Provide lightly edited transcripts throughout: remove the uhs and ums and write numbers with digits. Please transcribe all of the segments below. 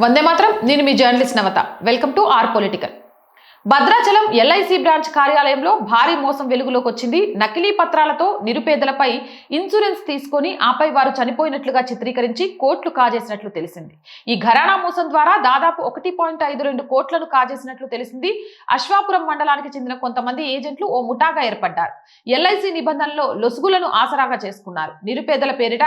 వందే మాత్రం. నేను మీ journalist Navata. Welcome to R political. Bhadrachalam LIC branch కార్యాలయంలో భారీ మోసం వెలుగులోకి వచ్చింది. నకిలీ పత్రాలతో నిరుపేదలపై ఇన్సూరెన్స్ తీసుకొని ఆపై వారు చనిపోయినట్లుగా చిత్రీకరించి కోట్లు కాజేసినట్లు తెలిసింది. ఈ ఘరానా మోసం ద్వారా దాదాపు 1.52 కోట్లను కాజేసినట్లు తెలిసింది. అశ్వాపురం మండలానికి చెందిన కొంతమంది ఏజెంట్లు ఓ ముఠాగా ఏర్పడ్డారు. ఎల్ఐసి నిబంధనలో లొసుగులను ఆసరాగా చేసుకున్నారు. నిరుపేదల పేరిట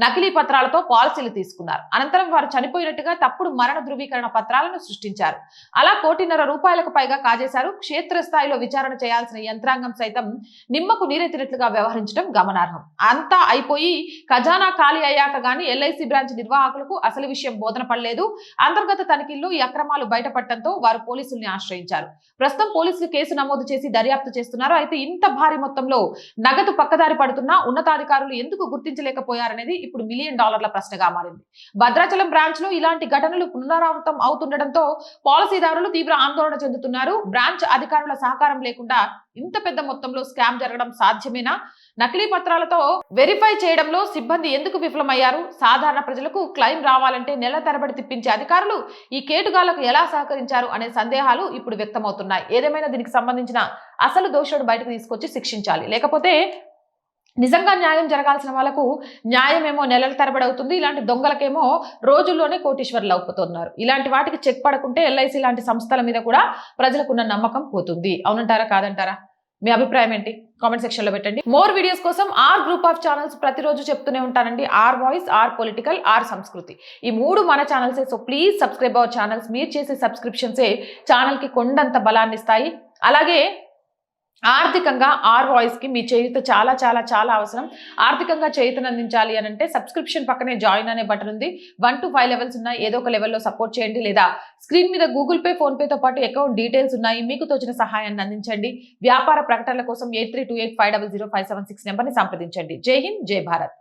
నకిలీ పత్రాలతో పాలసీలు తీసుకున్నారు. అనంతరం వారు చనిపోయినట్టుగా తప్పుడు మరణ ధృవీకరణ పత్రాలను సృష్టించారు. అలా ₹1.5 కోట్లకు పైగా కాజేశారు. క్షేత్రస్థాయిలో విచారణ చేయాల్సిన యంత్రాంగం సైతం నిమ్మకు నీరెత్తినట్లుగా వ్యవహరించడం గమనార్హం. అంతా అయిపోయి ఖజానా ఖాళీ అయ్యాక గానీ ఎల్ఐసి బ్రాంచ్ నిర్వాహకులకు అసలు విషయం బోధన పడలేదు. అంతర్గత తనిఖీల్లో ఈ అక్రమాలు బయటపడటంతో వారు పోలీసుల్ని ఆశ్రయించారు. ప్రస్తుతం పోలీసులు కేసు నమోదు చేసి దర్యాప్తు చేస్తున్నారు. అయితే ఇంత భారీ మొత్తంలో నగదు పక్కదారి పడుతున్నా ఉన్నతాధికారులు ఎందుకు గుర్తించలేకపోయారనేది ఇప్పుడు $1 మిలియన్ ప్రశ్నగా మారింది. భద్రాచలం బ్రాంచ్ లో ఇలాంటి ఘటనలు పునరావృతం అవుతుండటంతో పాలసీదారులు తీవ్ర ఆందోళన చెందుతున్నారు. బ్రాంచ్ అధికారుల సహకారం లేకుండా ఇంత పెద్ద మొత్తంలో స్కామ్ జరగడం సాధ్యమేనా? నకిలీ పత్రాలతో వెరిఫై చేయడంలో సిబ్బంది ఎందుకు విఫలమయ్యారు? సాధారణ ప్రజలకు క్లెయిమ్ రావాలంటే నెల తరబడి తిప్పించే అధికారులు ఈ కేటుగాళ్లకు ఎలా సహకరించారు అనే సందేహాలు ఇప్పుడు వ్యక్తమవుతున్నాయి. ఏదేమైనా దీనికి సంబంధించిన అసలు దోషుడు బయటకు తీసుకొచ్చి శిక్షించాలి. లేకపోతే నిజంగా న్యాయం జరగాల్సిన వాళ్ళకు న్యాయమేమో నెలల తరబడి అవుతుంది. ఇలాంటి దొంగలకేమో రోజుల్లోనే కోటీశ్వర్లు అవుతున్నారు. ఇలాంటి వాటికి చెక్ పడకుంటే ఎల్ఐసి లాంటి సంస్థల మీద కూడా ప్రజలకున్న నమ్మకం పోతుంది. అవునంటారా కాదంటారా? మీ అభిప్రాయం ఏంటి? కామెంట్ సెక్షన్ లో పెట్టండి. మోర్ వీడియోస్ కోసం ఆర్ గ్రూప్ ఆఫ్ ఛానల్స్ ప్రతిరోజు చెప్తూనే ఉంటానండి. R voice, R political, R Sanskriti, ఈ 3 మన ఛానల్సే. So please subscribe our channels. మీరు చేసే సబ్స్క్రిప్షన్సే ఛానల్ కి కొండంత బలాన్ని ఇస్తాయి. అలాగే ఆర్థికంగా ఆర్ వాయిస్ కి మీ చేయూత చాలా చాలా చాలా అవసరం. ఆర్థికంగా చేయూతను అందించాలి అని అంటే సబ్స్క్రిప్షన్ పక్కనే జాయిన్ అనే బటన్ ఉంది. 1 to 5 లెవెల్స్ ఉన్నాయి. ఏదో ఒక లెవెల్లో సపోర్ట్ చేయండి. లేదా స్క్రీన్ మీద గూగుల్ పే, ఫోన్ పేతో పాటు అకౌంట్ డీటెయిల్స్ ఉన్నాయి. మీకు తోచిన సహాయాన్ని అందించండి. వ్యాపార ప్రకటనల కోసం 8328500576 నెంబర్ని సంప్రదించండి. జై హింద్, జై భారత్.